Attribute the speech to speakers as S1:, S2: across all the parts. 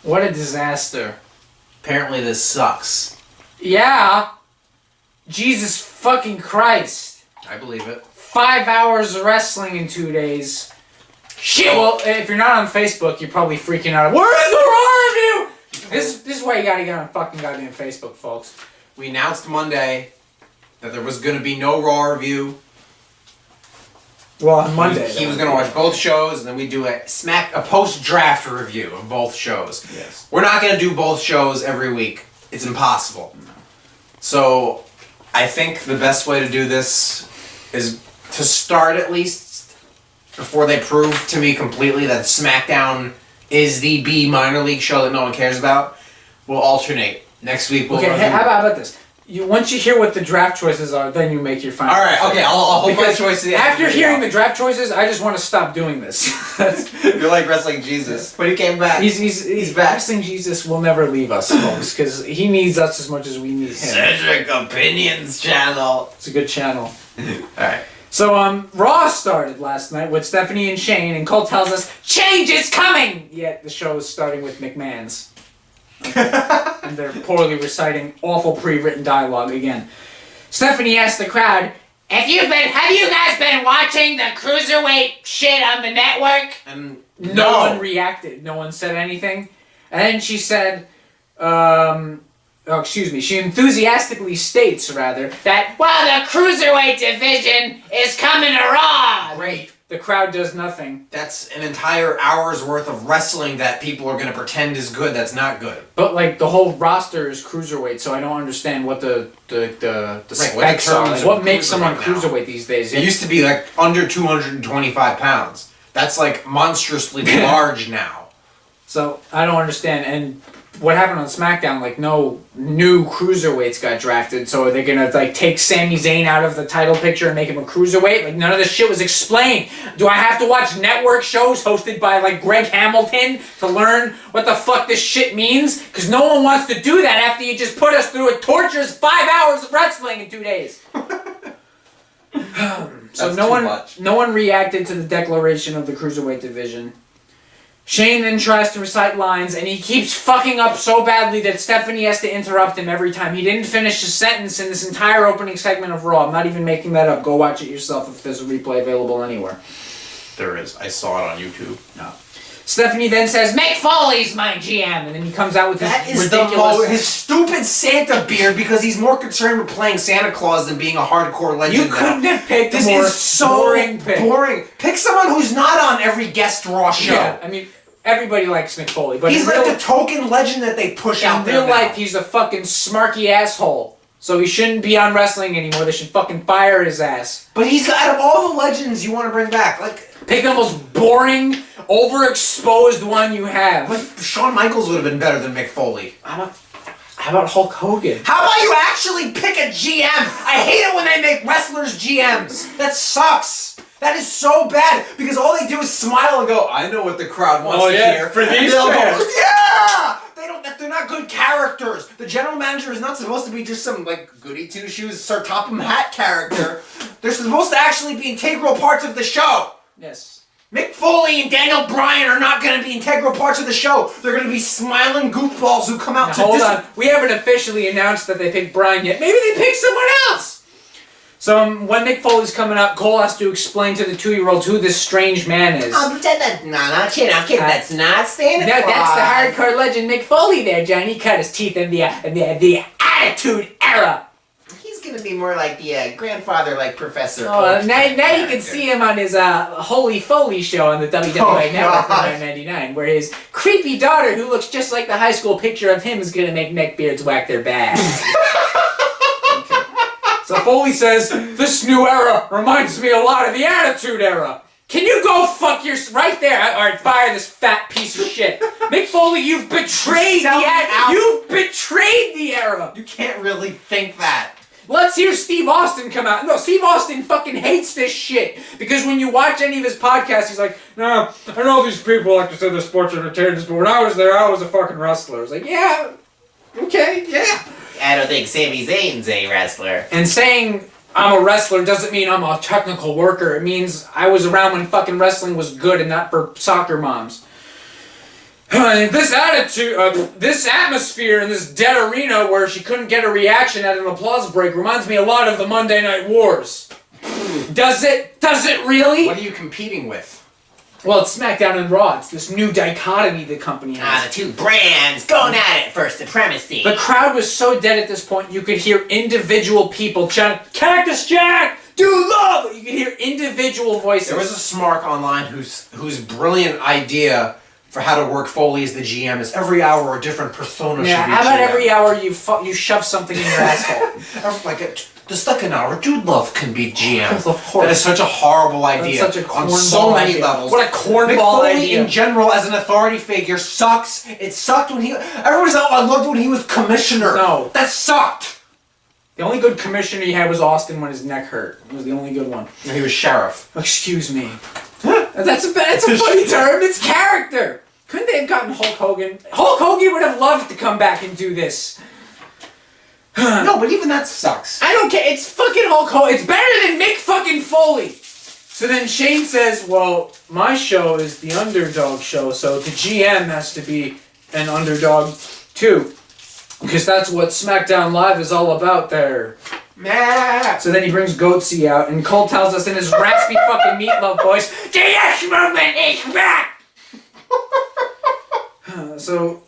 S1: What a disaster.
S2: Apparently this sucks.
S1: Yeah. Jesus fucking Christ.
S2: I believe it.
S1: 5 hours of wrestling in 2 days. Shit. Well, if you're not on Facebook, you're probably freaking out. Where's the Raw review? This is why you gotta get on fucking goddamn Facebook, folks.
S2: We announced Monday that there was going to be no Raw review.
S1: Well, on Monday.
S2: He was going to watch both shows, and then we do a post-draft review of both shows.
S1: Yes.
S2: We're not going to do both shows every week. It's impossible. No. So, I think the best way to do this is to start at least before they prove to me completely that SmackDown is the B minor league show that no one cares about. We'll alternate. Next week we'll...
S1: Okay, how about this? Once you hear what the draft choices are, then you make your final.
S2: Alright, okay, I'll hold my choice to the end.
S1: After hearing the draft choices, I just want to stop doing this.
S2: You're like Wrestling Jesus. But he came back.
S1: He's back. Wrestling Jesus will never leave us, folks, because he needs us as much as we need him.
S2: Cedric Opinions channel.
S1: It's a good channel.
S2: Alright.
S1: So, Raw started last night with Stephanie and Shane, and Cole tells us, change is coming! Yet the show is starting with McMahon's. Okay. And they're poorly reciting awful pre-written dialogue again. Stephanie asked the crowd, have you guys been watching the cruiserweight shit on the network? And no one reacted. No one said anything. And then she said, she enthusiastically states, rather, that, the cruiserweight division is coming to Raw!
S2: Great.
S1: The crowd does nothing.
S2: That's an entire hour's worth of wrestling that people are going to pretend is good that's not good.
S1: But, the whole roster is cruiserweight, so I don't understand what the specs are. Like, what makes someone cruiserweight these days?
S2: It used to be, under 225 pounds. That's, monstrously large now.
S1: So, I don't understand. And what happened on SmackDown, no new cruiserweights got drafted, so are they gonna, take Sami Zayn out of the title picture and make him a cruiserweight? None of this shit was explained. Do I have to watch network shows hosted by, Greg Hamilton to learn what the fuck this shit means? Because no one wants to do that after you just put us through a torturous 5 hours of wrestling in 2 days. So no one reacted to the declaration of the cruiserweight division. Shane then tries to recite lines, and he keeps fucking up so badly that Stephanie has to interrupt him every time. He didn't finish a sentence in this entire opening segment of Raw. I'm not even making that up. Go watch it yourself if there's a replay available anywhere.
S2: There is. I saw it on YouTube.
S1: No. Stephanie then says, Mick Foley's my GM, and then he comes out with his ridiculous...
S2: his stupid Santa beard, because he's more concerned with playing Santa Claus than being a hardcore legend.
S1: You couldn't have picked
S2: this
S1: a more
S2: is so
S1: boring pick.
S2: Boring. Pick someone who's not on every guest Raw show.
S1: Yeah, I mean... Everybody likes Mick Foley, but
S2: he's the token legend that they push out there.
S1: In real life, he's a fucking smarky asshole. So he shouldn't be on wrestling anymore. They should fucking fire his ass.
S2: But he's out of all the legends you want to bring back,
S1: pick the most boring, overexposed one you have.
S2: Shawn Michaels would have been better than Mick Foley.
S1: How about Hulk Hogan?
S2: How about you actually pick a GM? I hate it when they make wrestlers GMs. That sucks. That is so bad, because all they do is smile and go, I know what the crowd wants to hear.
S1: For these fans.
S2: Yeah! They're not good characters. The general manager is not supposed to be just some, goody two-shoes, Sir Topham Hat character. They're supposed to actually be integral parts of the show.
S1: Yes.
S2: Mick Foley and Daniel Bryan are not going to be integral parts of the show. They're going to be smiling goofballs who come out to...
S1: Hold on. We haven't officially announced that they picked Bryan yet. Maybe they picked someone else! So when Mick Foley's coming up, Cole has to explain to the 2-year-olds who this strange man is.
S2: That's not Santa Claus.
S1: That's the hardcore legend Mick Foley there, John. He cut his teeth in the Attitude Era.
S2: He's going to be more like the grandfather, Professor.
S1: Now you can see him on his Holy Foley show on the WWE Network in 1999, where his creepy daughter, who looks just like the high school picture of him, is going to make neckbeards whack their bags. So Foley says, this new era reminds me a lot of the Attitude Era. Can you go fuck your... Right there. Alright, fire this fat piece of shit. Mick Foley, you've betrayed the era. You've betrayed the era.
S2: You can't really think that.
S1: Let's hear Steve Austin come out. No, Steve Austin fucking hates this shit. Because when you watch any of his podcasts, he's like, no, I know these people like to say they're sports entertainers, but when I was there, I was a fucking wrestler. It's like, yeah, okay, yeah.
S2: I don't think Sami Zayn's a wrestler.
S1: And saying I'm a wrestler doesn't mean I'm a technical worker. It means I was around when fucking wrestling was good and not for soccer moms. This attitude, this atmosphere in this dead arena where she couldn't get a reaction at an applause break reminds me a lot of the Monday Night Wars. Does it? Does it really?
S2: What are you competing with?
S1: Well, it's SmackDown and Raw. It's this new dichotomy the company has.
S2: The two brands going at it for supremacy.
S1: The crowd was so dead at this point, you could hear individual people chanting, "Cactus Jack, do love!" You could hear individual voices.
S2: There was a Smark online whose brilliant idea for how to work Foley as the GM is every hour a different persona should be
S1: how about
S2: GM.
S1: every hour you shove something in your asshole?
S2: The second hour, Dude Love can be GM.
S1: Of course.
S2: That is such a horrible idea.
S1: That's such a
S2: on
S1: cornball
S2: so many
S1: idea.
S2: levels.
S1: What a cornball
S2: Mick Foley
S1: idea.
S2: in general as an authority figure sucks. It sucked when everyone's like, I loved when he was commissioner.
S1: No.
S2: That sucked.
S1: The only good commissioner he had was Austin when his neck hurt. It was the only good one.
S2: And he was sheriff.
S1: Excuse me. That's a funny term. It's character. Couldn't they have gotten Hulk Hogan? Hulk Hogan would have loved to come back and do this.
S2: No, but even that sucks.
S1: I don't care. It's fucking Hulk Hogan. It's better than Mick fucking Foley. So then Shane says, well, my show is the underdog show, so the GM has to be an underdog too. Because that's what SmackDown Live is all about there.
S2: Nah.
S1: So then he brings Goatsy out, and Cole tells us in his raspy fucking meatloaf voice, the yes movement is back! So,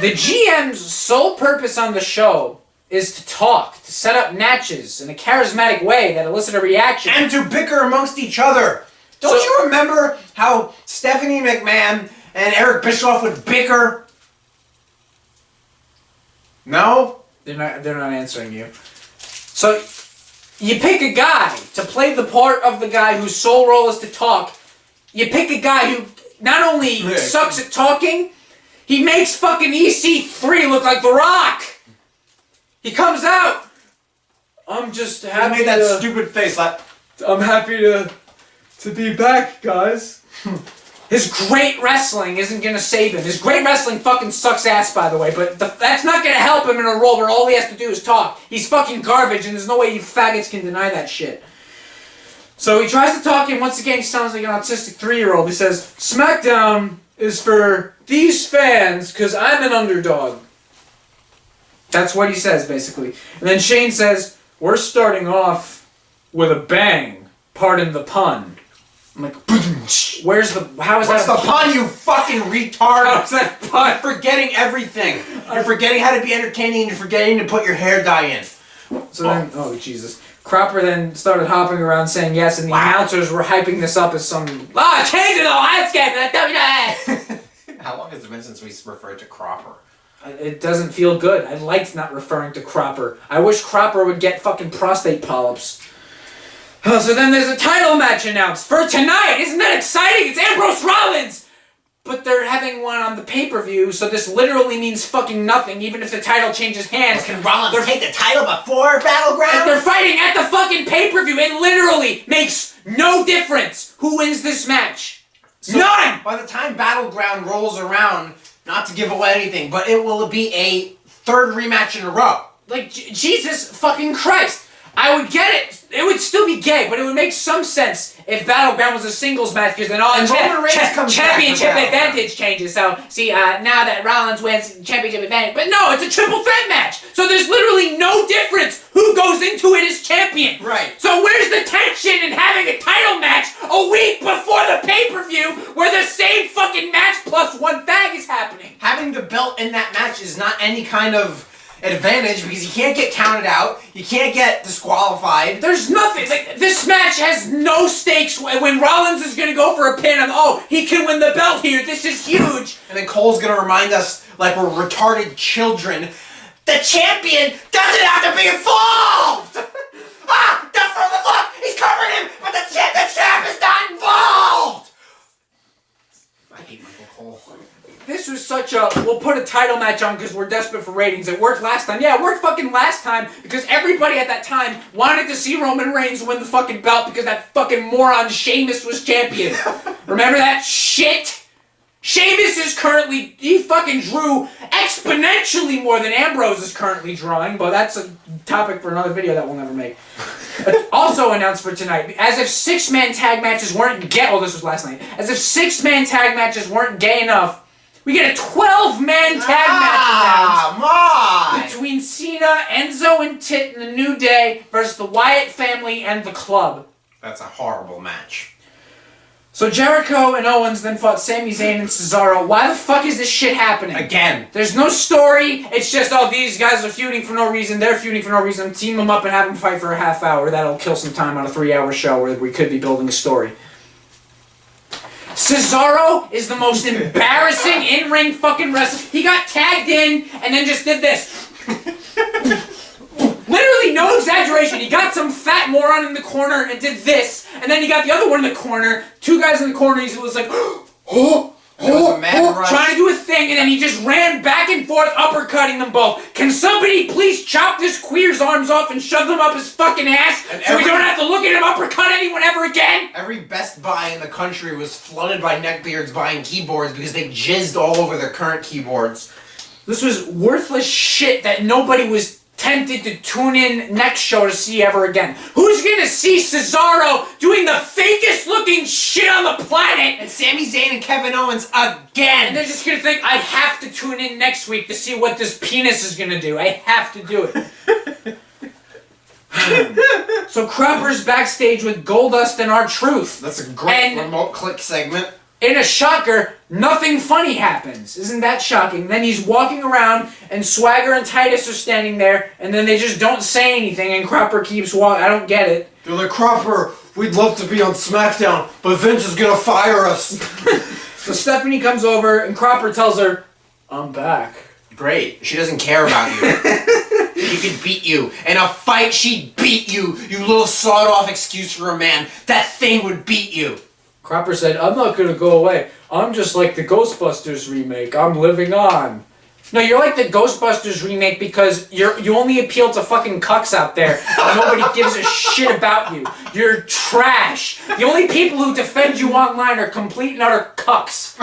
S1: the GM's sole purpose on the show is to talk, to set up matches in a charismatic way that elicit a reaction.
S2: And to bicker amongst each other. Don't you remember how Stephanie McMahon and Eric Bischoff would bicker? No?
S1: They're not answering you. So, you pick a guy to play the part of the guy whose sole role is to talk. You pick a guy who not only sucks at talking, he makes fucking EC3 look like The Rock. He comes out. I'm just happy.
S2: He made that stupid face like.
S1: I'm happy to be back, guys. His great wrestling isn't gonna save him. His great wrestling fucking sucks ass, by the way, but that's not gonna help him in a role where all he has to do is talk. He's fucking garbage, and there's no way you faggots can deny that shit. So he tries to talk, and once again he sounds like an autistic 3-year-old. He says, SmackDown is for these fans, because I'm an underdog. That's what he says, basically. And then Shane says, we're starting off with a bang. Pardon the pun. I'm like, where's the... How is
S2: What's
S1: that
S2: the pun, you fucking retard?
S1: How's that pun?
S2: You're forgetting everything. You're forgetting how to be entertaining, and you're forgetting to put your hair dye in.
S1: So then... Oh, Jesus. Cropper then started hopping around saying yes, and the announcers were hyping this up as some... change the landscape!
S2: How long has it been since we referred to Cropper?
S1: It doesn't feel good. I liked not referring to Cropper. I wish Cropper would get fucking prostate polyps. So then there's a title match announced for tonight. Isn't that exciting? It's Ambrose Rollins! But they're having one on the pay-per-view, so this literally means fucking nothing, even if the title changes hands.
S2: Can Rollins take the title before Battleground?
S1: If they're fighting at the fucking pay-per-view, it literally makes no difference who wins this match.
S2: So
S1: None!
S2: By the time Battleground rolls around, not to give away anything, but it will be a third rematch in a row.
S1: Like, Jesus fucking Christ. I would get it. It would still be gay, but it would make some sense if Battleground was a singles match, because then championship advantage changes. So, see, now that Rollins wins championship advantage, but no, it's a triple threat match. So there's literally no difference who goes into it as champion.
S2: Right.
S1: So where's the tension in having a title match a week before the pay-per-view where the same fucking match plus one tag is happening?
S2: Having the belt in that match is not any kind of advantage because you can't get counted out, you can't get disqualified.
S1: There's nothing. Like, this match has no stakes. When Rollins is gonna go for a pin, he can win the belt here. This is huge.
S2: And then Cole's gonna remind us like we're retarded children. The champion doesn't have to be involved. Look, he's covering him, but the champ is not involved. I hate Michael Cole.
S1: This was such a, we'll put a title match on because we're desperate for ratings. It worked last time. Yeah, it worked fucking last time because everybody at that time wanted to see Roman Reigns win the fucking belt because that fucking moron Sheamus was champion. Remember that shit? Sheamus is currently, he fucking drew exponentially more than Ambrose is currently drawing, but that's a topic for another video that we'll never make. Also announced for tonight, as if 6-man tag matches weren't gay, oh this was last night, as if 6-man tag matches weren't gay enough, we get a 12-man tag match between Cena, Enzo and Tit and the New Day versus the Wyatt family and the Club.
S2: That's a horrible match.
S1: So Jericho and Owens then fought Sami Zayn and Cesaro. Why the fuck is this shit happening?
S2: Again.
S1: There's no story. It's just, oh, these guys are feuding for no reason. They're feuding for no reason. Team them up and have them fight for a half hour. That'll kill some time on a 3-hour show where we could be building a story. Cesaro is the most embarrassing in-ring fucking wrestler. He got tagged in and then just did this. Literally, no exaggeration. He got some fat moron in the corner and did this, and then he got the other one in the corner. 2 guys in the corner. He was like, trying to do a thing, and then he just ran back and forth, uppercutting them both. Can somebody please chop this queer's arms off and shove them up his fucking ass so we don't have to look at him uppercut anyone ever again?
S2: Every Best Buy in the country was flooded by neckbeards buying keyboards because they jizzed all over their current keyboards.
S1: This was worthless shit that nobody was tempted to tune in next show to see ever again. Who's gonna see Cesaro doing the fakest looking shit on the planet?
S2: And Sami Zayn and Kevin Owens again!
S1: And they're just gonna think, I have to tune in next week to see what this penis is gonna do. I have to do it. So Cropper's backstage with Goldust and R-Truth.
S2: That's a great remote click segment.
S1: In a shocker, nothing funny happens. Isn't that shocking? Then he's walking around, and Swagger and Titus are standing there, and then they just don't say anything, and Cropper keeps walking. I don't get it.
S3: They're like, Cropper, we'd love to be on SmackDown, but Vince is gonna fire us.
S1: So Stephanie comes over, and Cropper tells her, I'm back.
S2: Great. She doesn't care about you. She could beat you. In a fight, she'd beat you. You little sawed-off excuse for a man. That thing would beat you.
S1: Cropper said, I'm not gonna go away. I'm just like the Ghostbusters remake. I'm living on. No, you're like the Ghostbusters remake because you only appeal to fucking cucks out there. And nobody gives a shit about you. You're trash. The only people who defend you online are complete and utter cucks.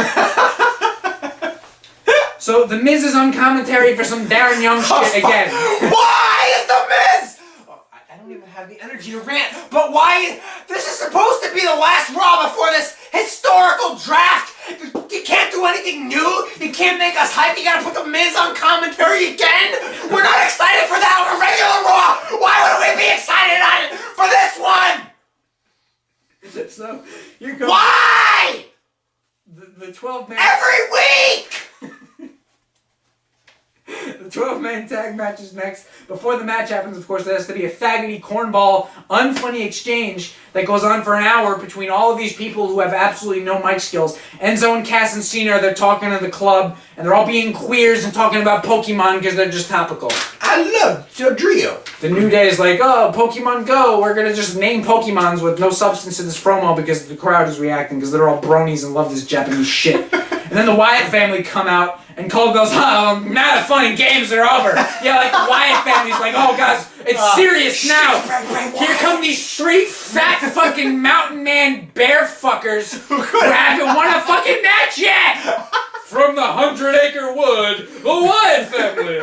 S1: So The Miz is on commentary for some Darren Young shit again.
S2: Why is The Miz? I don't even have the energy to rant, but why? This is supposed to be the last Raw before this historical draft. You can't do anything new. You can't make us hype. You gotta put The Miz on commentary again. We're not excited for that on a regular Raw. Why would we be excited for this one?
S1: So you're going.
S2: Why?
S1: The 12-man.
S2: Every week.
S1: The 12-man tag match is next. Before the match happens, of course, there has to be a faggoty, cornball, unfunny exchange that goes on for an hour between all of these people who have absolutely no mic skills. Enzo and Cass and Cena, they're talking to the club, and they're all being queers and talking about Pokemon because they're just topical.
S2: I love Jodrio.
S1: The New Day is like, oh, Pokemon Go. We're going to just name Pokemons with no substance to this promo because the crowd is reacting because they're all bronies and love this Japanese shit. And then the Wyatt family come out, and Cole goes, oh, now the fun and games are over. Yeah, like the Wyatt family's like, oh, guys, it's serious now. Here come these 3 fat fucking mountain man bear fuckers who haven't won a fucking match yet. From the 100-acre wood, the Wyatt family.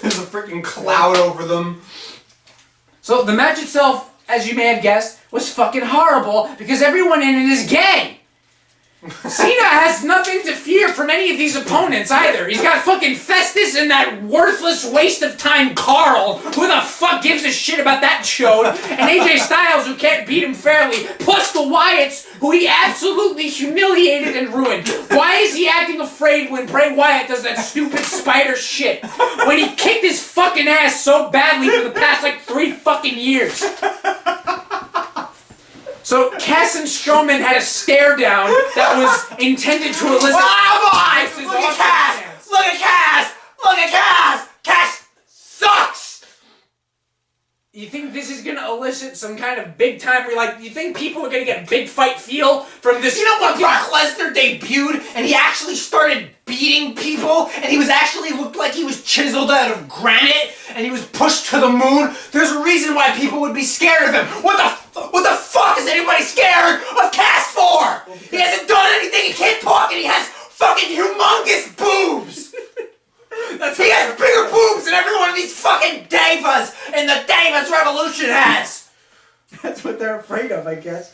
S2: There's a freaking cloud over them.
S1: So the match itself, as you may have guessed, was fucking horrible because everyone in it is gay. Cena has nothing to fear from any of these opponents either. He's got fucking Festus and that worthless waste of time Carl. Who the fuck gives a shit about that show? And AJ Styles who can't beat him fairly. Plus the Wyatts who he absolutely humiliated and ruined. Why is he acting afraid when Bray Wyatt does that stupid spider shit? When he kicked his fucking ass so badly for the past like 3 fucking years. So Cass and Strowman had a stare down that was intended to elicit.
S2: Oh boy! Look at Cass! Look at Cass! Look at Cass! Cass sucks!
S1: You think this is gonna elicit some kind of big time? You think people are gonna get big fight feel from this?
S2: You know when Brock Lesnar debuted and he actually started beating people and he was actually looked like he was chiseled out of granite and he was pushed to the moon? There's a reason why people would be scared of him. What the fuck is anybody scared of Cast 4? He hasn't done anything, he can't talk, and he has fucking humongous boobs! He has bigger boobs than every one of these fucking divas in the Divas Revolution has!
S1: That's what they're afraid of, I guess.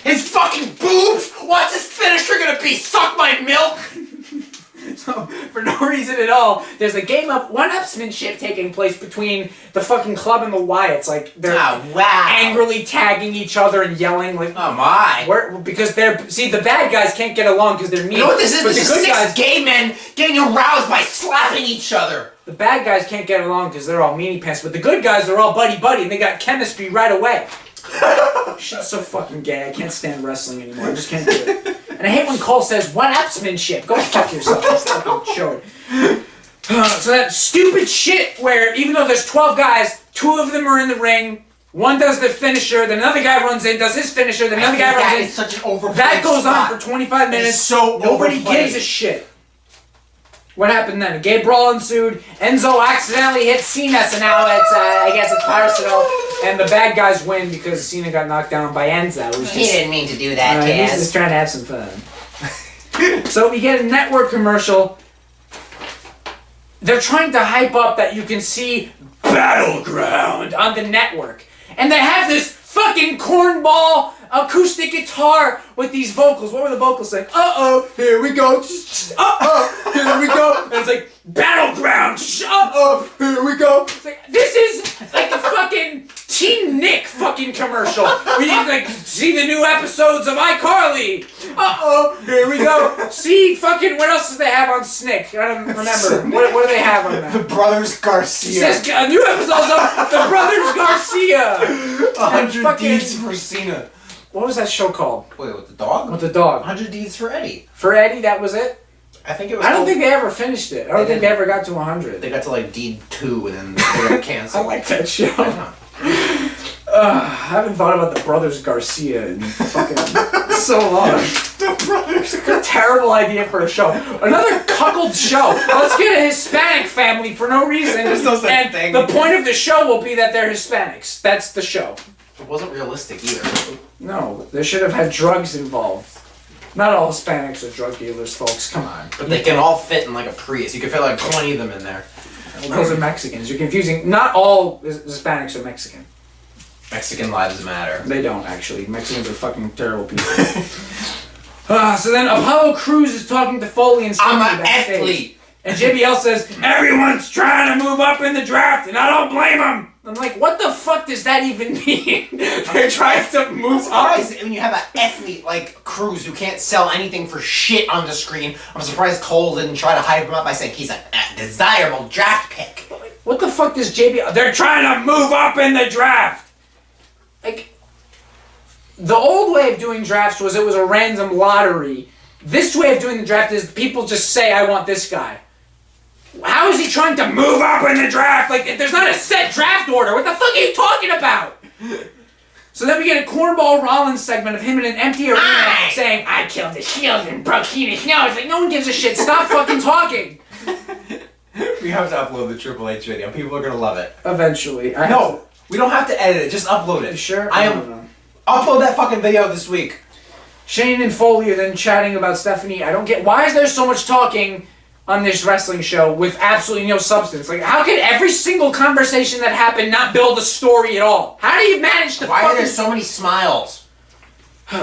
S2: His fucking boobs? What's his finisher gonna be? Suck my milk?
S1: So, for no reason at all, there's a game of one-upsmanship taking place between the fucking club and the Wyatts. Like, they're angrily tagging each other and yelling, like,
S2: oh my.
S1: Because the bad guys can't get along because they're mean.
S2: You know what this is?
S1: But
S2: This is six gay men getting aroused by slapping each other.
S1: The bad guys can't get along because they're all meanie pants, but the good guys are all buddy-buddy, and they got chemistry right away. Shit's so fucking gay. I can't stand wrestling anymore. I just can't do it. And I hate when Cole says, one-upsmanship. Go fuck yourself. That's fucking short. So that stupid shit where even though there's 12 guys, 2 of them are in the ring, one does the finisher, then another guy runs in, does his finisher, then another guy runs in.
S2: Is such an overplayed
S1: that goes
S2: spot.
S1: on for 25 minutes.
S2: So
S1: nobody
S2: overplayed.
S1: gives a shit. What happened then? A gay brawl ensued. Enzo accidentally hit Cena, so now I guess it's personal. And the bad guys win because Cena got knocked down by Enzo.
S2: He didn't mean to do that,
S1: He was just trying to have some fun. So we get a network commercial. They're trying to hype up that you can see Battleground on the network. And they have this fucking cornball acoustic guitar with these vocals. What were the vocals saying? Uh-oh, here we go. Uh-oh, here we go. And it's like, Battleground. Uh-oh, here we go. It's like, this is like the fucking Teen Nick fucking commercial. Where you like see the new episodes of iCarly. Uh-oh, here we go. See fucking, what else do they have on Snick? I don't remember. What do they have on that?
S3: The Brothers Garcia.
S1: It says new episodes of The Brothers Garcia.
S3: 100 Deeds for Cena.
S1: What was that show called?
S2: Wait, with the dog?
S1: With the dog.
S2: 100 Deeds for Eddie.
S1: For Eddie, that was it?
S2: I think it was.
S1: I don't think they ever finished it. I don't think they ever got to 100.
S2: They got to like deed 2 and then they got canceled.
S1: I like that show.
S2: I know.
S1: I haven't thought about the Brothers Garcia in fucking so long.
S3: The Brothers
S1: What a terrible idea for a show. Another cuckold show. Let's get a Hispanic family for no reason.
S3: There's no such
S1: and
S3: thing.
S1: the point of the show will be that they're Hispanics. That's the show.
S2: It wasn't realistic either.
S1: No, they should have had drugs involved. Not all Hispanics are drug dealers, folks. Come on.
S2: But they can all fit in like a Prius. You could fit like 20 of them in there.
S1: Well, those are Mexicans. You're confusing. Not all Hispanics are Mexican.
S2: Mexican lives matter.
S1: They don't, actually. Mexicans are fucking terrible people. So then Apollo Crews is talking to Foley and Stephanie
S2: I'm an
S1: backstage.
S2: athlete.
S1: And JBL says, everyone's trying to move up in the draft, and I don't blame them. I'm like, what the fuck does that even mean? They're trying to move up.
S2: Surprised when you have an athlete like Cruz who can't sell anything for shit on the screen. I'm surprised Cole didn't try to hype him up by saying he's a desirable draft pick.
S1: What the fuck does JBL... They're trying to move up in the draft. Like, the old way of doing drafts was it was a random lottery. This way of doing the draft is people just say, I want this guy. How is he trying to move up in the draft? Like, there's not a set draft order. What the fuck are you talking about? So then we get a Cornball Rollins segment of him in an empty arena saying, I killed the Shield and broke Heenan's nose. Like, no one gives a shit. Stop fucking talking.
S2: We have to upload the Triple H video. People are gonna love it.
S1: Eventually.
S2: No, we don't have to edit it. Just upload it.
S1: You sure?
S2: I
S1: don't
S2: am.
S1: know.
S2: Upload that fucking video this week.
S1: Shane and Foley are then chatting about Stephanie. I don't get... Why is there so much talking on this wrestling show with absolutely no substance? Like, how can every single conversation that happened not build a story at all? How do you manage to
S2: Why are
S1: fucking...
S2: there so many smiles?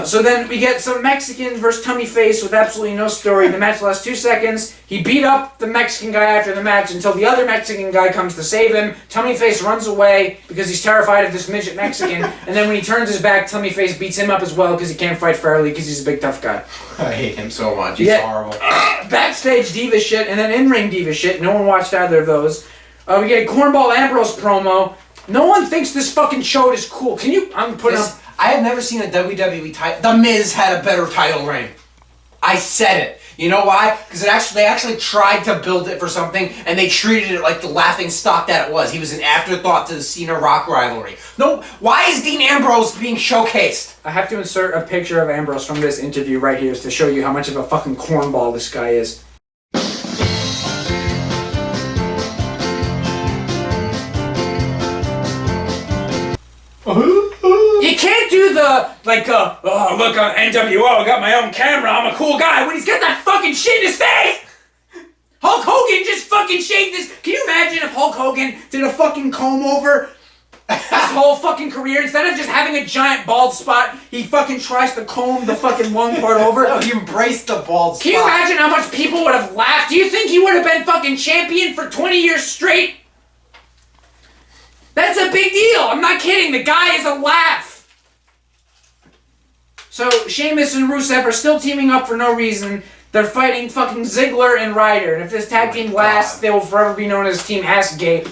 S1: So then we get some Mexican versus Tummy Face with absolutely no story. The match lasts 2 seconds. He beat up the Mexican guy after the match until the other Mexican guy comes to save him. Tummy Face runs away because he's terrified of this midget Mexican. And then when he turns his back, Tummy Face beats him up as well because he can't fight fairly because he's a big tough guy.
S2: I hate him so much. He's horrible.
S1: Backstage diva shit and then in-ring diva shit. No one watched either of those. We get a Cornball Ambrose promo. No one thinks this fucking show is cool. Can you... I'm putting up...
S2: I have never seen a WWE title. The Miz had a better title reign. I said it. You know why? Because they actually tried to build it for something, and they treated it like the laughing stock that it was. He was an afterthought to the Cena Rock rivalry. No, why is Dean Ambrose being showcased?
S1: I have to insert a picture of Ambrose from this interview right here to show you how much of a fucking cornball this guy is. You can't do the oh, look, NWO, I got my own camera, I'm a cool guy, when he's got that fucking shit in his face! Hulk Hogan just fucking shaved this. Can you imagine if Hulk Hogan did a fucking comb over his whole fucking career? Instead of just having a giant bald spot, he fucking tries to comb the fucking one part over.
S2: No, he embraced the bald spot.
S1: Can you imagine how much people would have laughed? Do you think he would have been fucking champion for 20 years straight? That's a big deal. I'm not kidding. The guy is a laugh. So Sheamus and Rusev are still teaming up for no reason. They're fighting fucking Ziggler and Ryder. And if this tag team lasts, they will forever be known as Team Assgape.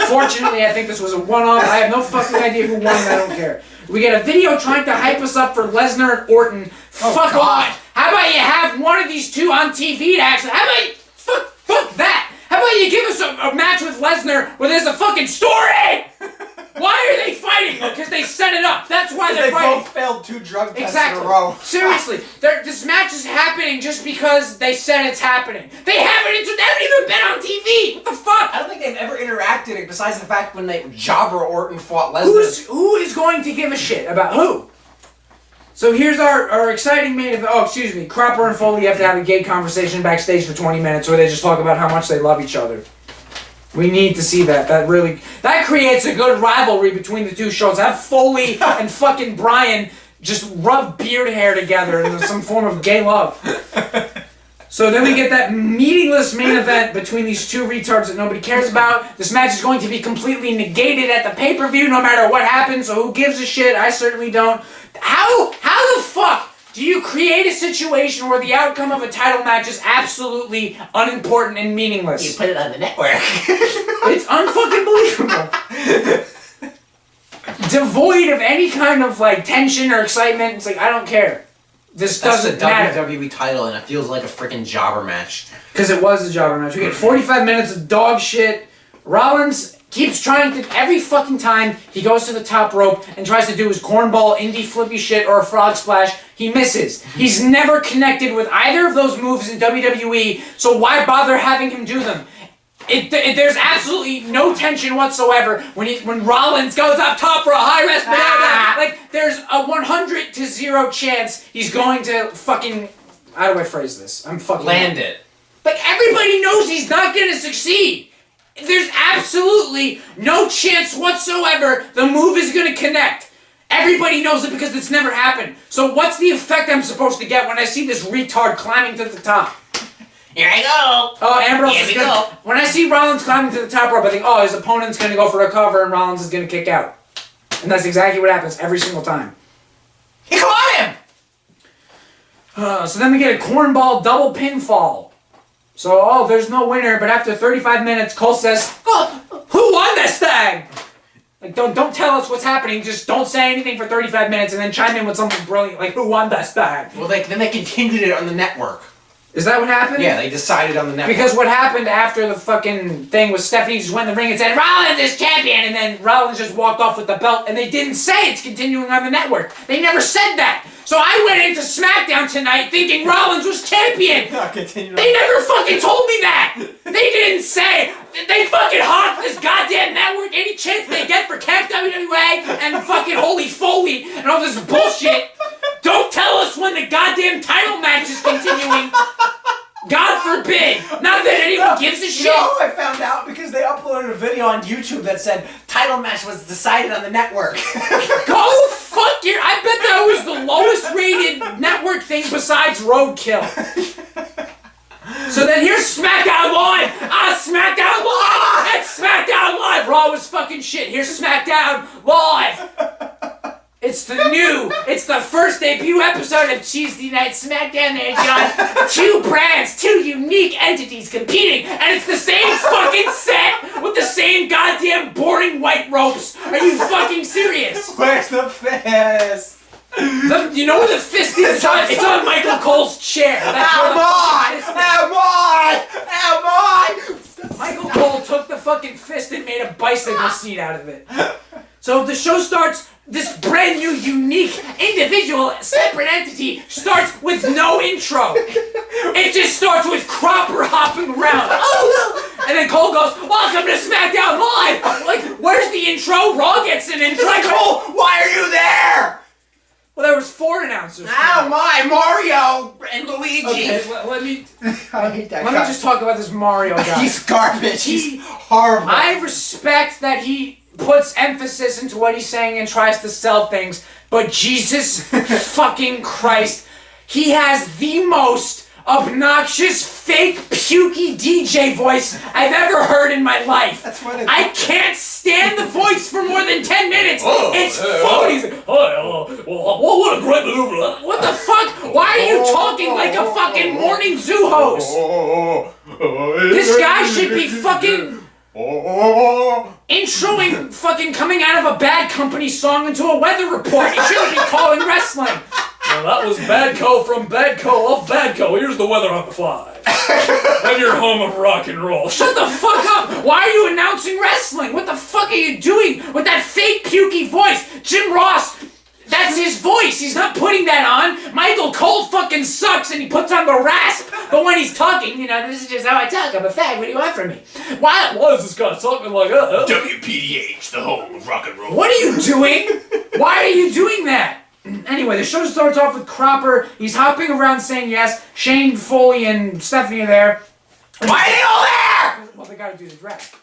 S1: Fortunately, I think this was a one-off. I have no fucking idea who won, and I don't care. We get a video trying to hype us up for Lesnar and Orton. Fuck off. How about you have one of these two on TV to actually... How about you... Fuck that. How about you give us a match with Lesnar where there's a fucking story? Why are they fighting? Because they set it up. That's why they're fighting.
S2: They both failed 2 drug tests in a row.
S1: Seriously, this match is happening just because they said it's happening. They haven't even been on TV. What the fuck?
S2: I don't think they've ever interacted besides the fact when Jobber Orton fought Lesnar.
S1: Who is going to give a shit about who? So here's our exciting main event. Oh, excuse me. Cropper and Foley have to have a gay conversation backstage for 20 minutes where they just talk about how much they love each other. We need to see that. That creates a good rivalry between the two shows. Have Foley and fucking Brian just rub beard hair together in some form of gay love. So then we get that meaningless main event between these two retards that nobody cares about. This match is going to be completely negated at the pay-per-view no matter what happens, so who gives a shit? I certainly don't. How the fuck do you create a situation where the outcome of a title match is absolutely unimportant and meaningless?
S2: You put it on the network.
S1: It's unfucking believable. Devoid of any kind of tension or excitement. It's I don't care. This doesn't matter.
S2: That's the WWE title, and it feels like a freaking jobber match.
S1: Because it was a jobber match. We get 45 minutes of dog shit. Rollins keeps trying to, every fucking time he goes to the top rope and tries to do his cornball, indie flippy shit, or a frog splash, he misses. He's never connected with either of those moves in WWE, so why bother having him do them? There's absolutely no tension whatsoever when Rollins goes up top for a high rest banana. There's a 100-0 chance he's going to fucking... How do I phrase this? I'm fucking...
S2: Land it.
S1: Everybody knows he's not going to succeed. There's absolutely no chance whatsoever the move is going to connect. Everybody knows it because it's never happened. So what's the effect I'm supposed to get when I see this retard climbing to the top?
S2: Here I go.
S1: Oh, Ambrose
S2: Here
S1: is
S2: we
S1: gonna...
S2: go.
S1: When I see Rollins climbing to the top rope, I think, his opponent's going to go for a cover and Rollins is going to kick out. And that's exactly what happens every single time.
S2: He caught him!
S1: So then we get a cornball double pinfall. So, there's no winner, but after 35 minutes, Cole says, who won this thing? Don't tell us what's happening, just don't say anything for 35 minutes and then chime in with something brilliant, who won this thing?
S2: Well, then they continued it on the network.
S1: Is that what happened?
S2: Yeah, they decided on the network.
S1: Because what happened after the fucking thing was Stephanie just went in the ring and said, Rollins is champion, and then Rollins just walked off with the belt, and they didn't say it's continuing on the network. They never said that. So I went into SmackDown tonight thinking Rollins was champion. They never fucking told me that. They didn't say. They fucking hawk this goddamn network any chance they get for Camp WWA and fucking Holy Foley and all this bullshit. Don't tell us when the goddamn title match is continuing. God forbid. Not that anyone gives a shit.
S2: No, I found out because they uploaded a video on YouTube that said title match was decided on the network.
S1: Go fuck your... I bet that was the lowest rated network thing besides Roadkill. So then here's SmackDown Live! SmackDown Live! It's SmackDown Live! Raw was fucking shit. Here's SmackDown Live! It's the first debut episode of Tuesday Night SmackDown there, John. 2 brands, 2 unique entities competing, and it's the same fucking set with the same goddamn boring white ropes. Are you fucking serious?
S2: Where's the fist?
S1: You know where the fist is? It's on Michael Cole's chair.
S2: Am I?
S1: Michael Cole took the fucking fist and made a bicycle seat out of it. So the show starts, this brand new, unique, individual, separate entity starts with no intro. It just starts with Cropper hopping around. And then Cole goes, welcome to SmackDown Live. Where's the intro? Raw gets an intro.
S2: Cole, why are you there?
S1: Well, there was 4 announcers.
S2: Oh my, Mario and Luigi.
S1: Okay, let me
S2: I hate that
S1: let me
S2: guy.
S1: just talk about this Mario guy.
S2: He's garbage. He's horrible.
S1: I respect that he puts emphasis into what he's saying and tries to sell things, but Jesus fucking Christ, he has the most obnoxious, fake, pukey DJ voice I've ever heard in my life.
S2: That's what it
S1: I can't stand the voice for more than 10 minutes.
S2: Oh,
S1: It's phony. He's like, what a great maneuver. What the fuck? Why are you talking like a fucking morning zoo host? This guy should be fucking introing fucking coming out of a Bad Company song into a weather report. He shouldn't be calling wrestling. Well, that was Badco from Badco of Badco. Here's the weather on the fly. And your home of rock and roll. Shut the fuck up! Why are you announcing wrestling? What the fuck are you doing with that fake pukey voice? Jim Ross, that's his voice. He's not putting that on. Michael Cole fucking sucks and he puts on the rasp. But when he's talking, you know, this is just how I talk. I'm a fag. What do you want from me? Why is this guy talking like that?
S2: WPDH, the home of rock and roll.
S1: What are you doing? Why are you doing that? Anyway, the show starts off with Cropper. He's hopping around saying yes. Shane, Foley, and Stephanie are there.
S2: Why are they all there?
S1: Well, they gotta do the draft.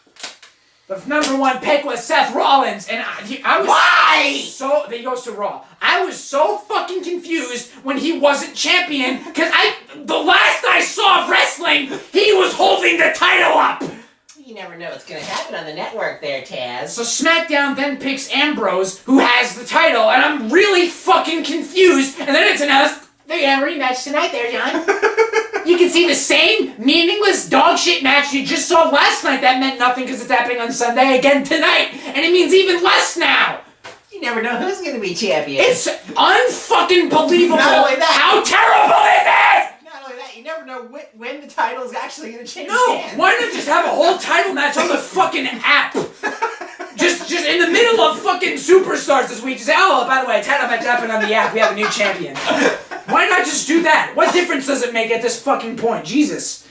S1: The number 1 pick was Seth Rollins, and I was
S2: Why?
S1: so. Then he goes to Raw. I was so fucking confused when he wasn't champion, because the last I saw of wrestling, he was holding the title up.
S4: You never know what's gonna happen on the network there, Taz.
S1: So SmackDown then picks Ambrose, who has the title, and I'm really fucking confused. And then it's announced, there you have a rematch tonight there, John. You can see the same meaningless dog shit match you just saw last night. That meant nothing because it's happening on Sunday again tonight. And it means even less now.
S4: You never know who's gonna be champion.
S1: It's unfucking believable.
S4: Not only that-
S1: How terrible is it?
S4: Not only that, you never know when the title's actually gonna change
S1: No,
S4: hands.
S1: why not just have a whole title match on the fucking app? Just in the middle of fucking Superstars this week, just say, oh, by the way, title match happened on the app. We have a new champion. Why not just do that? What difference does it make at this fucking point? Jesus.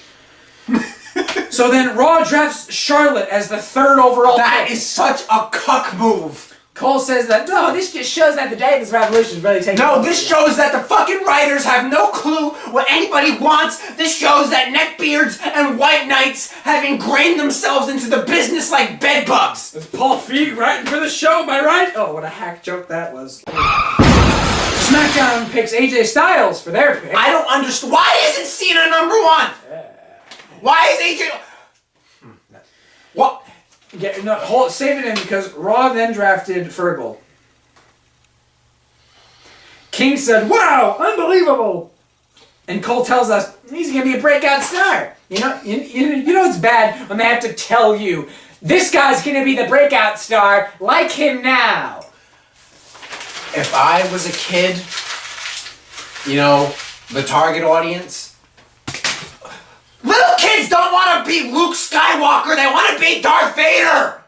S1: So then Raw drafts Charlotte as the 3rd overall
S2: That
S1: pick.
S2: is such a cuck move.
S1: Cole says that, no, this just shows that the Davis Revolution is really taking
S2: No,
S1: over.
S2: this shows that the fucking writers have no clue what anybody wants. This shows that neckbeards and white knights have ingrained themselves into the business like bedbugs.
S1: Is Paul Feig writing for the show, am I right? Oh, what a hack joke that was. SmackDown picks AJ Styles for their pick.
S2: I don't understand. Why isn't Cena number 1? Why is AJ... What?
S1: Save it in because Raw then drafted Fergal. King said, wow, unbelievable. And Cole tells us he's going to be a breakout star. You know it's bad when they have to tell you, this guy's going to be the breakout star, like him now.
S2: If I was a kid, you know, the target audience... Little kids don't want to be Luke Skywalker, they want to be Darth Vader!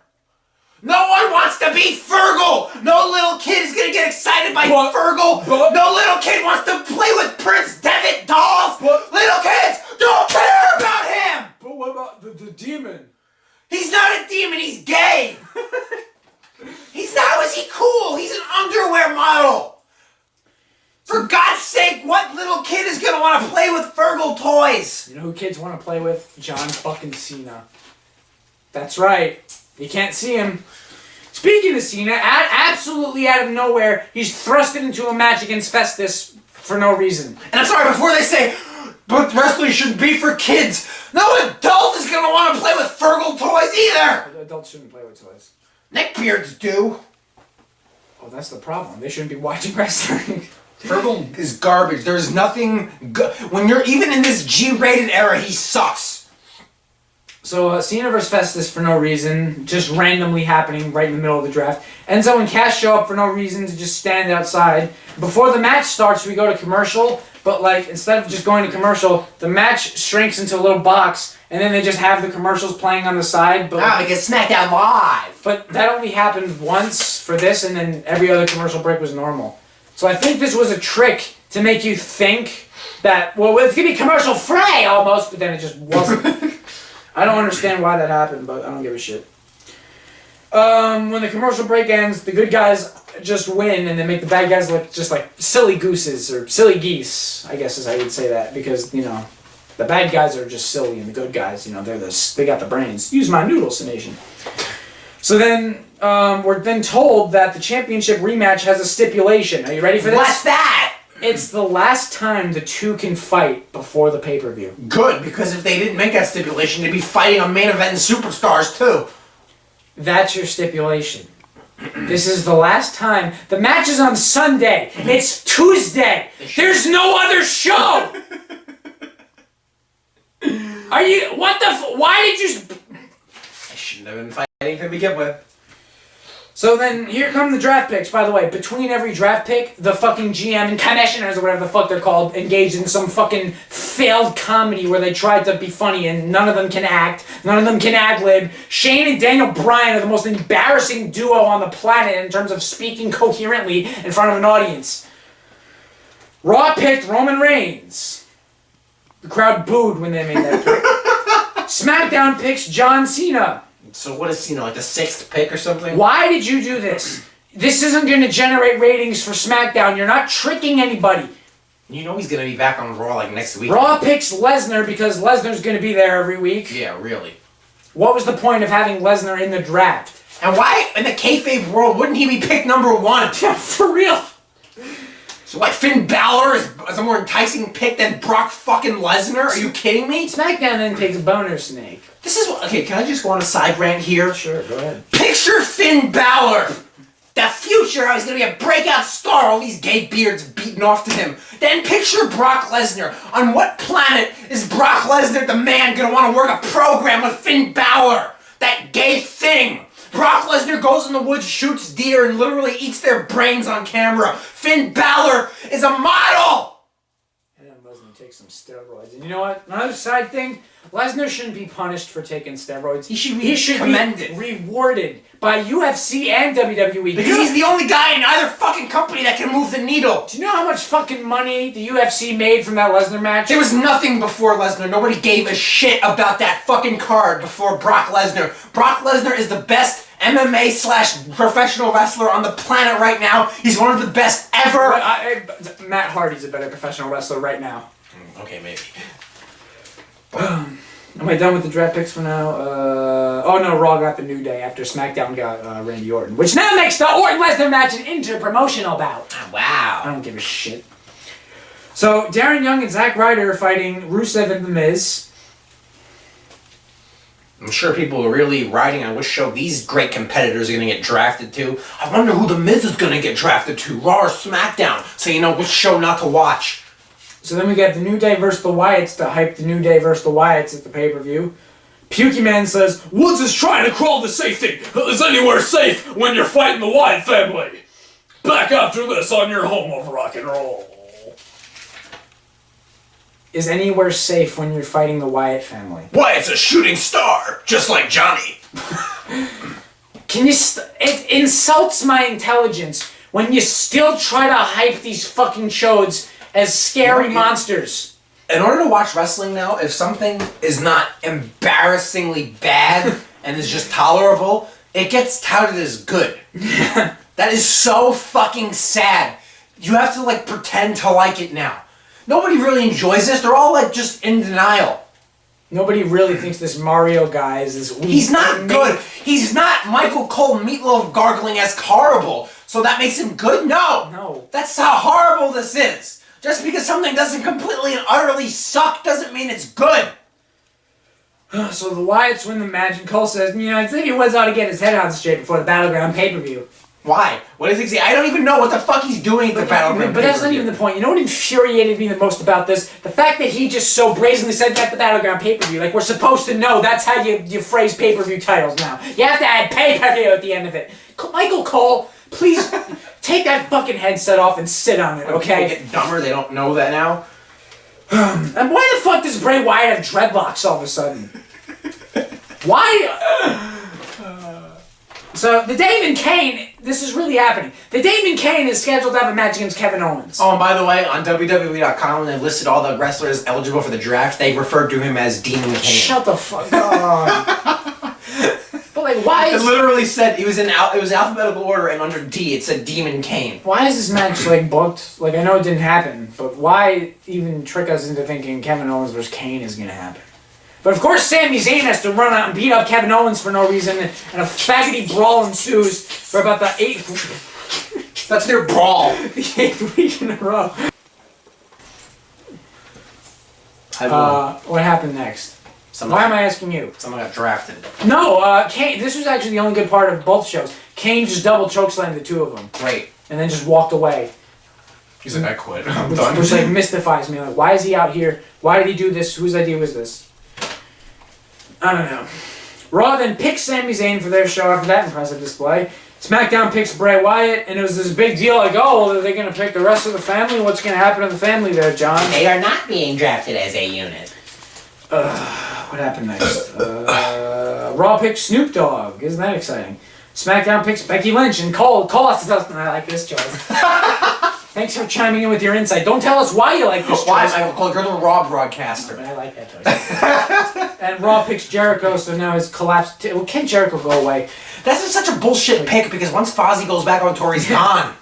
S2: No one wants to be Fergal! No little kid is gonna get excited by Fergal! No little kid wants to play with Prince Devitt dolls! Little kids don't care about him!
S1: But what about the demon?
S2: He's not a demon, he's gay! How is he cool? He's an underwear model! For God's sake, what little kid is gonna want to play with Fergal toys?
S1: You know who kids want to play with? John fucking Cena. That's right. You can't see him. Speaking of Cena, absolutely out of nowhere, he's thrusted into a match against Festus for no reason.
S2: And I'm sorry, before they say, but wrestling shouldn't be for kids, no adult is gonna want to play with Fergal toys either!
S1: Adults shouldn't play with toys.
S2: Neckbeards do.
S1: Oh, that's the problem. They shouldn't be watching wrestling.
S2: Fergal is garbage. There's nothing when you're even in this G-rated era, he sucks.
S1: So Cena vs. Festus for no reason, just randomly happening right in the middle of the draft. Enzo and Cash show up for no reason to just stand outside. Before the match starts, we go to commercial, but like instead of just going to commercial, the match shrinks into a little box, and then they just have the commercials playing on the side. But
S4: because SmackDown Live.
S1: But that only happened once for this, and then every other commercial break was normal. So I think this was a trick to make you think that, well, it's going to be commercial free almost, but then it just wasn't. I don't understand why that happened, but I don't give a shit. When the commercial break ends, the good guys just win, and they make the bad guys look just like silly gooses or silly geese. I guess is how you'd say that, because the bad guys are just silly, and the good guys, they got the brains. Use my noodles, nation. So then we're then told that the championship rematch has a stipulation. Are you ready for this?
S2: What's that?
S1: It's the last time the two can fight before the pay-per-view.
S2: Good, because if they didn't make that stipulation, they'd be fighting on main event and superstars too.
S1: That's your stipulation. This is the last time. The match is on Sunday. It's Tuesday. There's no other show. Are you? What the? Why did you?
S2: I shouldn't have been fighting to begin with.
S1: So then, here come the draft picks. By the way, between every draft pick, the fucking GM and commissioners, or whatever the fuck they're called, engaged in some fucking failed comedy where they tried to be funny and none of them can act, none of them can ad-lib. Shane and Daniel Bryan are the most embarrassing duo on the planet in terms of speaking coherently in front of an audience. Raw picked Roman Reigns. The crowd booed when they made that pick. SmackDown picks John Cena.
S2: So what is like the 6th pick or something?
S1: Why did you do this? This isn't going to generate ratings for SmackDown. You're not tricking anybody.
S2: You know he's gonna be back on Raw like next week.
S1: Raw picks Lesnar because Lesnar's going to be there every week.
S2: Yeah, really.
S1: What was the point of having Lesnar in the draft?
S2: And why, in the kayfabe world, wouldn't he be picked number 1?
S1: Yeah, for real.
S2: So what, Finn Balor is a more enticing pick than Brock fucking Lesnar? Are you kidding me?
S1: SmackDown then takes Boner Snake.
S2: This is okay, can I just go on a side rant here?
S1: Sure, go ahead.
S2: Picture Finn Balor! The future, he's gonna be a breakout star, all these gay beards beating off to him. Then picture Brock Lesnar. On what planet is Brock Lesnar, the man, gonna wanna work a program with Finn Balor? That gay thing! Brock Lesnar goes in the woods, shoots deer, and literally eats their brains on camera. Finn Balor is a model!
S1: And then Lesnar takes some steroids. And you know what? Another side thing, Lesnar shouldn't be punished for taking steroids. He should
S2: commended.
S1: be rewarded by UFC and WWE.
S2: Because he's the only guy in either fucking company that can move the needle.
S1: Do you know how much fucking money the UFC made from that Lesnar match?
S2: There was nothing before Lesnar. Nobody gave a shit about that fucking card before Brock Lesnar. Brock Lesnar is the best MMA/professional wrestler on the planet right now. He's one of the best ever.
S1: Matt Hardy's a better professional wrestler right now.
S2: Okay, maybe.
S1: Am I done with the draft picks for now? Oh no, Raw got the New Day after SmackDown got Randy Orton, which now makes the Orton-Lesnar match an inter-promotional bout.
S2: Oh, wow.
S1: I don't give a shit. So, Darren Young and Zack Ryder are fighting Rusev and The Miz.
S2: I'm sure people are really riding on which show these great competitors are going to get drafted to. I wonder who The Miz is going to get drafted to, Raw or SmackDown, so you know which show not to watch.
S1: So then we got the New Day versus the Wyatts to hype the New Day versus the Wyatts at the pay-per-view. Pukey Man says, Woods is trying to crawl to safety. Is anywhere safe when you're fighting the Wyatt family? Back after this on your home of rock and roll. Is anywhere safe when you're fighting the Wyatt family?
S2: Wyatt's a shooting star, just like Johnny.
S1: Can you it insults my intelligence when you still try to hype these fucking chodes as scary monsters.
S2: In order to watch wrestling now, if something is not embarrassingly bad and is just tolerable, it gets touted as good. That is so fucking sad. You have to like pretend to like it now. Nobody really enjoys this. They're all like just in denial.
S1: Nobody really thinks this Mario guy is this weak.
S2: He's not good. He's not Michael Cole Meatloaf gargling-esque horrible. So that makes him good? No.
S1: No.
S2: That's how horrible this is. Just because something doesn't completely and utterly suck doesn't mean it's good.
S1: So the Wyatts win the match, and Cole says, I think he was ought to get his head on straight before the Battleground pay-per-view.
S2: Why? What does he say? I don't even know what the fuck he's doing at the Battleground.
S1: But that's not even the point. You know what infuriated me the most about this? The fact that he just so brazenly said that the Battleground pay-per-view. Like, we're supposed to know that's how you phrase pay-per-view titles now. You have to add pay-per-view at the end of it. Michael Cole, please take that fucking headset off and sit on it, okay?
S2: People get dumber, they don't know that now.
S1: And why the fuck does Bray Wyatt have dreadlocks all of a sudden? Why? So, the Damon Kane, this is really happening. The Damon Kane is scheduled to have a match against Kevin Owens.
S2: Oh, and by the way, on WWE.com, when they listed all the wrestlers eligible for the draft, they referred to him as Demon Kane.
S1: Shut the fuck up. But Like, why
S2: It
S1: is
S2: literally said it was alphabetical order, and under D it said Demon Kane.
S1: why is this match like booked? Like I know it didn't happen, but why even trick us into thinking Kevin Owens versus Kane is gonna happen? But of course, Sami Zayn has to run out and beat up Kevin Owens for no reason, and a faggoty brawl ensues for about the eighth.
S2: That's their brawl.
S1: The 8th week in a row. What happened next? Why am I asking you?
S2: Someone got drafted.
S1: No, Kane. This was actually the only good part of both shows. Kane just double chokeslammed the two of them,
S2: Great.
S1: and then just walked away.
S2: He's like, I quit. I'm
S1: Which
S2: done.
S1: like mystifies me. Like, why is he out here? Why did he do this? Whose idea was this? I don't know. Raw then picks Sami Zayn for their show after that impressive display. SmackDown picks Bray Wyatt, and it was this big deal. Like, oh, well, are they going to pick the rest of the family? What's going to happen to the family there, John?
S4: They are not being drafted as a unit.
S1: What happened next? Raw picks Snoop Dogg. Isn't that exciting? SmackDown picks Becky Lynch and Cole. I like this choice. Thanks for chiming in with your insight. Don't tell us why you like this choice.
S2: Why? You're the Raw broadcaster.
S1: But I like that choice. And Raw picks Jericho, so now his collapse. Well, can Jericho go away?
S2: That's just such a bullshit pick because once Fozzy goes back on tour, he's gone.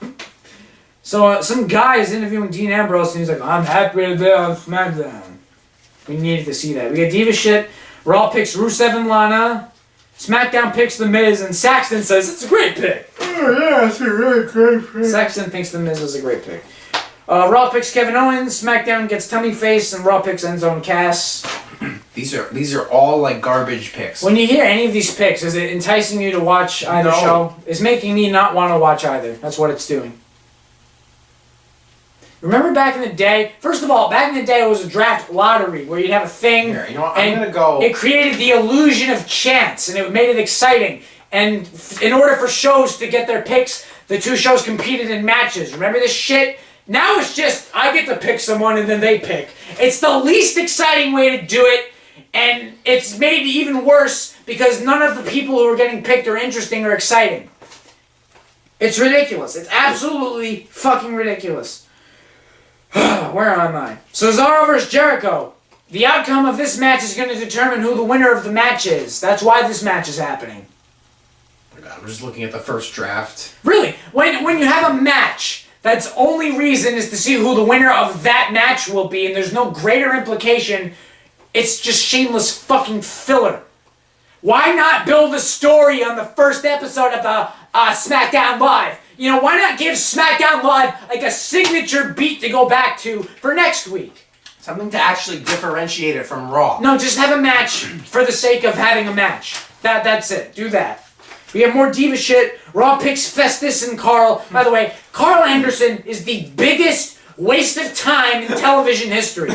S1: So some guy is interviewing Dean Ambrose, and he's like, "I'm happy to be on SmackDown." We needed to see that. We got Diva shit. Raw picks Rusev and Lana. SmackDown picks The Miz, and Saxton says it's a great pick.
S3: Oh yeah, it's a really great pick.
S1: Saxton thinks The Miz is a great pick. Raw picks Kevin Owens. SmackDown gets Tummy Face, and Raw picks Enzo and Cass.
S2: These are all like garbage picks.
S1: When you hear any of these picks, is it enticing you to watch either
S2: No.
S1: show? It's making me not want to watch either. That's what it's doing. Remember back in the day? First of all, back in the day it was a draft lottery where you'd have a thing.
S2: Here, you know what? I'm
S1: and
S2: gonna go.
S1: It created the illusion of chance, and it made it exciting. And in order for shows to get their picks, the two shows competed in matches. Remember this shit? Now it's just, I get to pick someone and then they pick. It's the least exciting way to do it, and it's made even worse because none of the people who are getting picked are interesting or exciting. It's ridiculous. It's absolutely fucking ridiculous. Where am I? Cesaro versus Jericho. The outcome of this match is going to determine who the winner of the match is. That's why this match is happening.
S2: I'm just looking at the first draft.
S1: Really, when you have a match, that's only reason is to see who the winner of that match will be, and there's no greater implication. It's just shameless fucking filler. Why not build a story on the first episode of the SmackDown Live? You know, why not give SmackDown Live like a signature beat to go back to for next week?
S2: Something to actually differentiate it from Raw.
S1: No, just have a match for the sake of having a match. That's it. Do that. We have more diva shit. Raw picks Festus and Carl. By the way, Carl Anderson is the biggest waste of time in television history.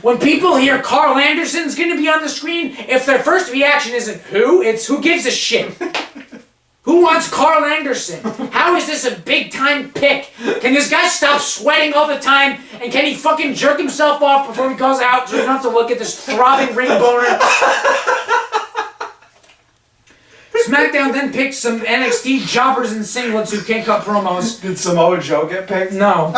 S1: When people hear Carl Anderson's going to be on the screen, if their first reaction isn't who, it's who gives a shit. Who wants Carl Anderson? How is this a big time pick? Can this guy stop sweating all the time? And can he fucking jerk himself off before he goes out so you don't have to look at this throbbing ring boner? SmackDown then picks some NXT jobbers and singlets who can't cut promos.
S3: Did Samoa Joe get picked?
S1: No.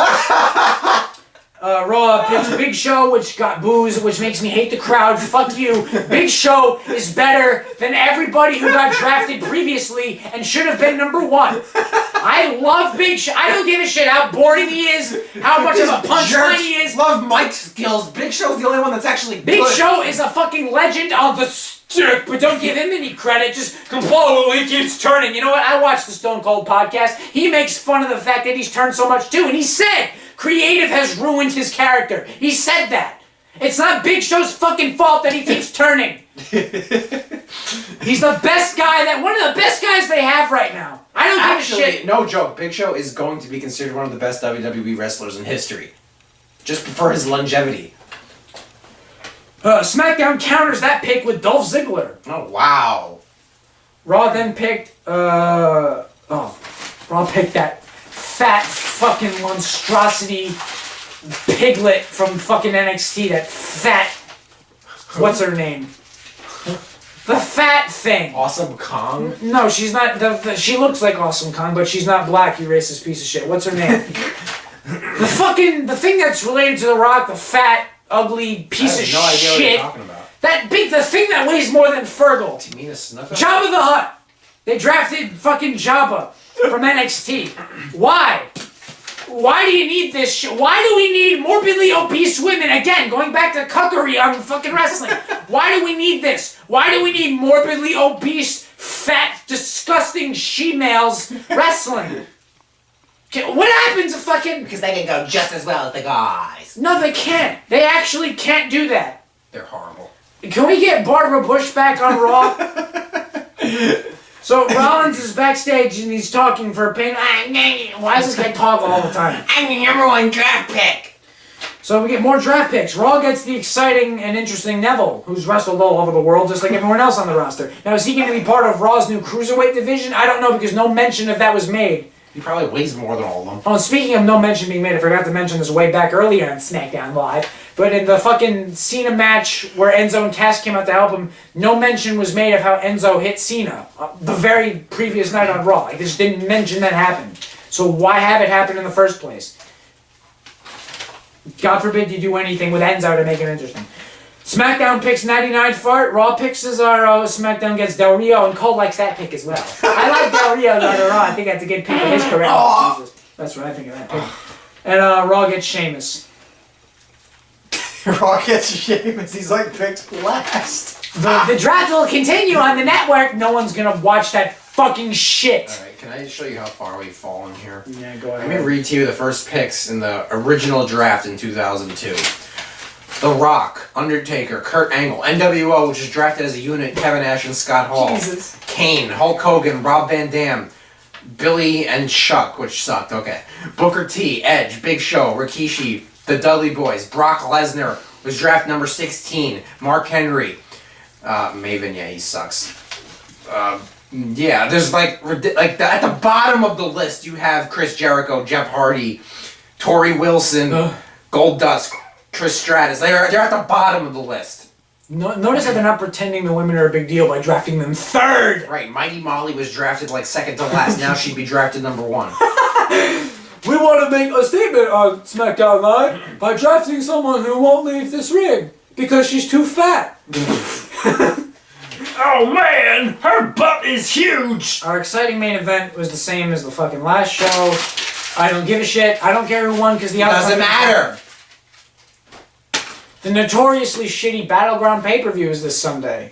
S1: Raw picks Big Show, which got boos, which makes me hate the crowd. Fuck you. Big Show is better than everybody who got drafted previously and should have been number one. I love Big Show. I don't give a shit how boring he is, how much of a punchline he is.
S2: Love Mike's skills. Big Show's the only one that's actually
S1: Big
S2: good.
S1: Show is a fucking legend on the stick, but don't give him any credit. Just completely keeps turning. You know what? I watched the Stone Cold podcast. He makes fun of the fact that he's turned so much too, and he said creative has ruined his character. He said that. It's not Big Show's fucking fault that he keeps turning. He's the best guy, one of the best guys they have right now. I don't
S2: Actually,
S1: give a shit.
S2: no joke. Big Show is going to be considered one of the best WWE wrestlers in history. Just for his longevity.
S1: SmackDown counters that pick with Dolph Ziggler.
S2: Oh, wow.
S1: Raw then picked, Raw picked that fat fucking monstrosity piglet from fucking NXT, that fat, what's her name? The fat thing.
S2: Awesome Kong?
S1: No, she's not, she looks like Awesome Kong, but she's not black, you racist piece of shit. What's her name? the thing that's related to The Rock, the fat, ugly piece of
S2: I have no idea what you're
S1: shit.
S2: talking about.
S1: The thing that weighs more than Fergal.
S2: Tamina Snuka?
S1: Jabba the Hutt. They drafted fucking Jabba from NXT. Why? Why do you need this shit? Why do we need morbidly obese women? Again, going back to cuckery on fucking wrestling. Why do we need this? Why do we need morbidly obese, fat, disgusting she-males wrestling? What happens if fucking...
S4: Because they can go just as well as the guys.
S1: No, they can't. They actually can't do that.
S2: They're horrible.
S1: Can we get Barbara Bush back on Raw? So Rollins is backstage and he's talking for a pain. Why does this guy talk all the time?
S4: I'm the #1 draft pick.
S1: So we get more draft picks. Raw gets the exciting and interesting Neville, who's wrestled all over the world just like everyone else on the roster. Now, is he going to be part of Raw's new Cruiserweight division? I don't know because no mention of that was made.
S2: He probably weighs more than all of them.
S1: Oh, and speaking of no mention being made, I forgot to mention this way back earlier on SmackDown Live, but in the fucking Cena match where Enzo and Cass came out to help him, no mention was made of how Enzo hit Cena the very previous night on Raw. Like, they just didn't mention that happened. So why have it happen in the first place? God forbid you do anything with Enzo to make it interesting. SmackDown picks 99 Fart. Raw picks Cesaro. SmackDown gets Del Rio, and Cole likes that pick as well. I like Del Rio on Raw. I think that's a good pick of his career. Oh, Jesus. That's what I think of that pick. And Raw gets Sheamus.
S3: Raw gets Sheamus. He's like picked last.
S1: The draft will continue on the network. No one's gonna watch that fucking shit.
S2: Alright, can I just show you how far we've fallen here?
S1: Yeah, go
S2: Let me
S1: ahead.
S2: read to you the first picks in the original draft in 2002. The Rock, Undertaker, Kurt Angle, NWO, which is drafted as a unit, Kevin Nash and Scott Hall.
S1: Jesus.
S2: Kane, Hulk Hogan, Rob Van Dam, Billy and Chuck, which sucked, okay. Booker T, Edge, Big Show, Rikishi, the Dudley Boys, Brock Lesnar was draft number 16, Mark Henry, Maven, yeah, he sucks. Yeah, there's at the bottom of the list you have Chris Jericho, Jeff Hardy, Tori Wilson, Goldust, Trish Stratus. They're at the bottom of the list.
S1: Notice that they're not pretending the women are a big deal by drafting them third.
S2: Right, Mighty Molly was drafted like second to last. Now she'd be drafted number 1.
S1: We want to make a statement on SmackDown Live by drafting someone who won't leave this ring because she's too fat.
S5: Oh man, her butt is huge!
S1: Our exciting main event was the same as the fucking last show. I don't give a shit. I don't care who won because the outcome
S2: Doesn't matter.
S1: The notoriously shitty Battleground pay-per-view is this Sunday.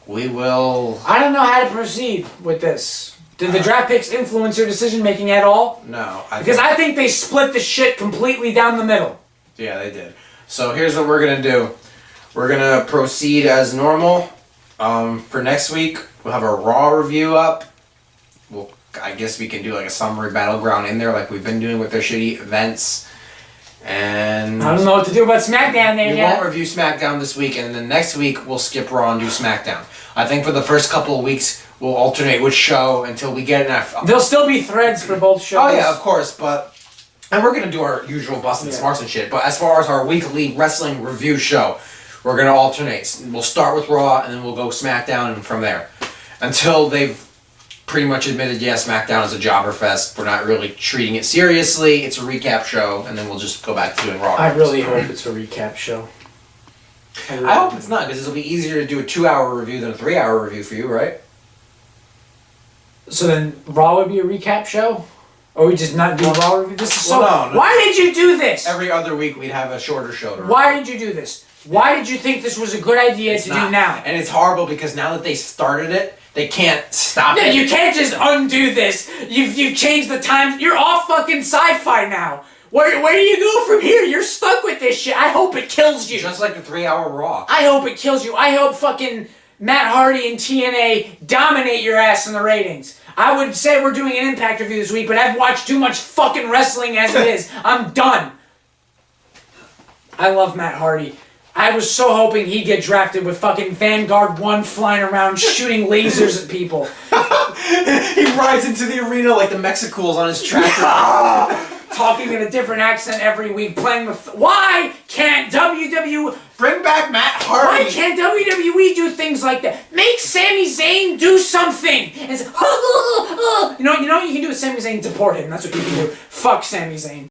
S2: We will...
S1: I don't know how to proceed with this. Did the draft picks influence your decision-making at all?
S2: No.
S1: Because I think they split the shit completely down the middle.
S2: Yeah, they did. So here's what we're going to do. We're going to proceed as normal. For next week, we'll have a Raw review up. I guess we can do like a summary Battleground in there like we've been doing with their shitty events. And
S1: I don't know what to do about SmackDown there
S2: we
S1: yet.
S2: won't review SmackDown this week, and then next week we'll skip Raw and do SmackDown. I think for the first couple of weeks we'll alternate which show until we get enough.
S1: There'll still be threads for both shows.
S2: Oh yeah, of course, and we're gonna do our usual Bust and Smarts and shit. But as far as our weekly wrestling review show, we're gonna alternate. We'll start with Raw, and then we'll go SmackDown, and from there, until they've pretty much admitted, yeah, SmackDown is a jobber fest. We're not really treating it seriously. It's a recap show, and then we'll just go back to doing Raw.
S1: I really hope it's a recap show.
S2: I hope it's not, because it'll be easier to do a 2-hour review than a 3-hour review for you, right?
S1: So then Raw would be a recap show? Or we just not do Raw review? This is so...
S2: Well, no.
S1: Why did you do this?
S2: Every other week we'd have a shorter show to
S1: Why did you do this? Why did you think this was a good idea to do now?
S2: And it's horrible because now that they started it, they can't stop
S1: No,
S2: it.
S1: you can't just undo this. You've changed the times. You're off fucking sci-fi now. Where do you go from here? You're stuck with this shit. I hope it kills you.
S2: Just like the 3-hour Raw.
S1: I hope it kills you. I hope fucking Matt Hardy and TNA dominate your ass in the ratings. I would say we're doing an Impact review this week, but I've watched too much fucking wrestling as it is. I'm done. I love Matt Hardy. I was so hoping he'd get drafted with fucking Vanguard 1 flying around shooting lasers at people.
S2: He rides into the arena like the Mexicools on his tractor.
S1: Talking in a different accent every week, playing the... Why can't WWE...
S2: Bring back Matt Hardy.
S1: Why can't WWE do things like that? Make Sami Zayn do something! And say, you know what you can do with Sami Zayn? Deport him. That's what you can do. Fuck Sami Zayn.